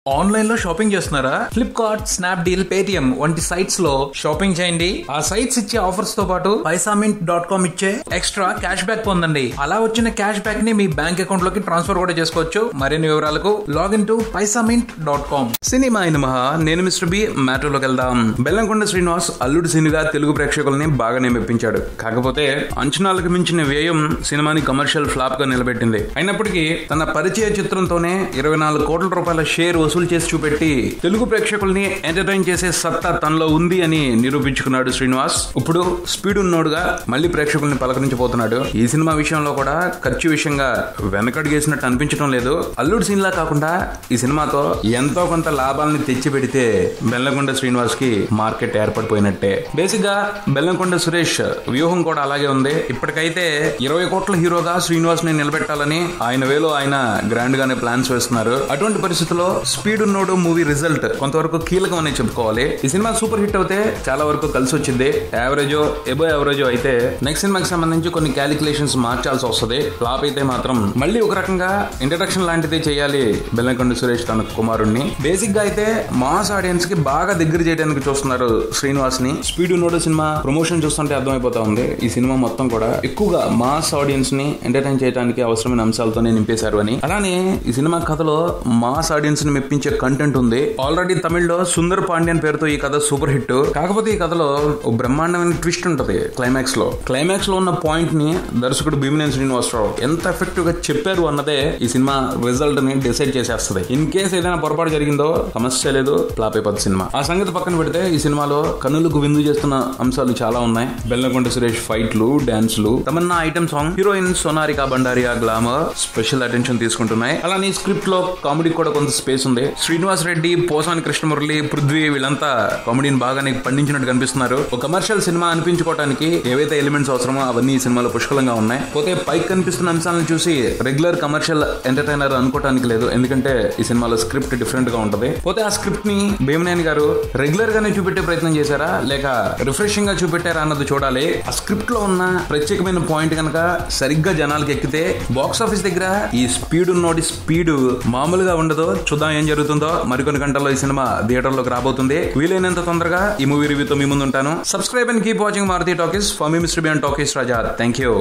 Online లో shopping చేస్తున్నారా? Flipkart, Snapdeal, Paytm వంటి సైట్స్ లో షాపింగ్ చేయండి. ఆ సైట్స్ ఇచ్చే ఆఫర్స్ తో పాటు paisaamint.com ఇచ్చే ఎక్స్ట్రా క్యాష్ బ్యాక్ పొందండి. అలా వచ్చిన క్యాష్ బ్యాక్ ని మీ బ్యాంక్ అకౌంట్ లోకి ట్రాన్స్ఫర్ కూడా చేసుకోవచ్చు. మరిన్ని వివరాలకు లాగిన్ టు paisaamint.com. సినిమా అయిన నేను మిస్టర్ బి మ్యాటర్ లోకి వెళ్దాం. బెల్లంకొండ శ్రీనివాస్ అల్లుడు సీనుగా తెలుగు ప్రేక్షకుల్ని బాగానే మెప్పించాడు. కాకపోతే అంచనాలకు మించిన వ్యయం సినిమాని కమర్షియల్ ఫ్లాప్ గా నిలబెట్టింది. అయినప్పటికీ తన పరిచయ చిత్రంతోనే 24 కోట్ల రూపాయల షేర్ వసూలు చేసి చూపెట్టి తెలుగు ప్రేక్షకుల్ని ఎంటర్టైన్ చేసే సత్తా తనలో ఉంది అని నిరూపించుకున్నాడు శ్రీనివాస్. ఇప్పుడు స్పీడ్ ఉన్నోడుగా మళ్ళీ ప్రేక్షకుల్ని పలకరించబోతున్నాడు. ఈ సినిమా విషయంలో కూడా ఖర్చు విషయంగా వెనకడుగేసినట్టు అనిపించడం లేదు. అల్లుడు సీన్ లా కాకుండా ఈ సినిమాతో ఎంతో కొంత లాభాలని తెచ్చి పెడితే బెల్లంకొండ శ్రీనివాస్ కి మార్కెట్ ఏర్పడిపోయినట్టే. బేసిక్ గా బెల్లంకొండ సురేష్ వ్యూహం కూడా అలాగే ఉంది. ఇప్పటికైతే 20 కోట్ల హీరోగా శ్రీనివాస్ ని నిలబెట్టాలని ఆయన వేలో ఆయన గ్రాండ్ గానే ప్లాన్స్ వేస్తున్నారు. అటువంటి పరిస్థితుల్లో స్పీడ్ ఉన్నోడు మూవీ రిజల్ట్ కొంతవరకు కీలకం అని చెప్పుకోవాలి. ఈ సినిమా సూపర్ హిట్ అయితే చాలా వరకు కలిసి వచ్చింది. యావరేజ్ ఎబో యావరేజ్ అయితే నెక్స్ట్ సినిమాకి సంబంధించి కొన్ని క్యాలిక్యులేషన్స్ మార్చాల్సి వస్తుంది. ఫ్లాప్ అయితే మాత్రం మళ్ళీ ఒక రకంగా ఇంట్రడక్షన్ లాంటిది చేయాలి బెల్లంకొండ సురేష్ తన కుమారుణ్ణి. బేసిక్ గా అయితే మాస్ ఆడియన్స్ కి బాగా దగ్గర చేయడానికి చూస్తున్నారు శ్రీనివాస్ ని. స్పీడ్ ఉన్నోడు సినిమా ప్రమోషన్ చూస్తుంటే అర్థమైపోతా ఉంది. ఈ సినిమా మొత్తం కూడా ఎక్కువగా మాస్ ఆడియన్స్ ని ఎంటర్టైన్ చేయడానికి అవసరమైన అంశాలతోనే నింపేశారు అని. అలానే ఈ సినిమా కథలో మాస్ ఆడియన్స్ ని మెప్పించే కంటెంట్ ఉంది. ఆల్రెడీ తమిళ్లో సుందర్ పాండ్యన్ పేరుతో ఈ కథ సూపర్ హిట్. కాకపోతే ఈ కథలో ఓ బ్రహ్మాండమైన ట్విస్ట్ ఉంటది క్లైమాక్స్ లో ఉన్న పాయింట్ ని దర్శకుడు భీమనేని శ్రీనివాసరావు ఎంత ఎఫెక్టివ్ గా చెప్పారు అన్నదే ఈ సినిమా రిజల్ట్ ని డిసైడ్ చేసేస్తుంది. ఇన్ కేసు ఏదైనా పొరపాటు జరిగిందో సమస్య లేదు, ఫ్లాప్ అయిపోతుంది సినిమా. ఆ సంగతి పక్కన పెడితే ఈ సినిమాలో కన్నులకు విందు చేస్తున్న అంశాలు చాలా ఉన్నాయి. బెల్లంకొండ సురేష్ ఫైట్లు, డాన్స్లు, Tamannaah item song, heroine Sonarika Bhadoria glamour special attention తీసుకుంటున్నాయి. అలానే స్క్రిప్ట్ లో కామెడీ కూడా కొంత స్పేస్ ఉంది. శ్రీనివాస్ రెడ్డి, పోసాని కృష్ణమురళి, పృథ్వీ వీళ్ళంతా కామెడీని బాగానే పండించినట్టు కనిపిస్తున్నారు. ఒక కమర్షియల్ సినిమా అనిపించుకోవడానికి ఏవైతే ఎలిమెంట్స్ అవసరమో అవన్నీ ఈ సినిమాలో పుష్కలంగా ఉన్నాయి. పోతే పైకి కనిపిస్తున్న అంశాలను చూసి రెగ్యులర్ కమర్షియల్ ఎంటర్టైనర్ అనుకోవడానికి లేదు. ఎందుకంటే ఈ సినిమాలో స్క్రిప్ట్ డిఫరెంట్ గా ఉంటది. పోతే ఆ స్క్రిప్ట్ ని భీమనేని గారు రెగ్యులర్ గానే చూపెట్టే ప్రయత్నం చేశారా లేక రిఫ్రెషింగ్ గా చూపెట్టారా అన్నది చూడాలి. ఆ స్క్రిప్ట్ లో ఉన్న ప్రత్యేకమైన పాయింట్ కనుక సరిగ్గా జనాలకి ఎక్కితే బాక్స్ ఆఫీస్ దగ్గర ఈ స్పీడ్ ఉన్నోడి స్పీడ్ మామూలుగా ఉండదు. చూద్దాం ఏం జరుగుతుందో. మరికొన్ని గంటల్లో ఈ సినిమా థియేటర్ లోకి రాబోతుంది. వీలైనంత తొందరగా ఈ మూవీ రివ్యూతో మీ ముందు ఉంటాను. Subscribe and keep watching Maruthi talkies. For మీ mister B and talkies Raja. Thank you.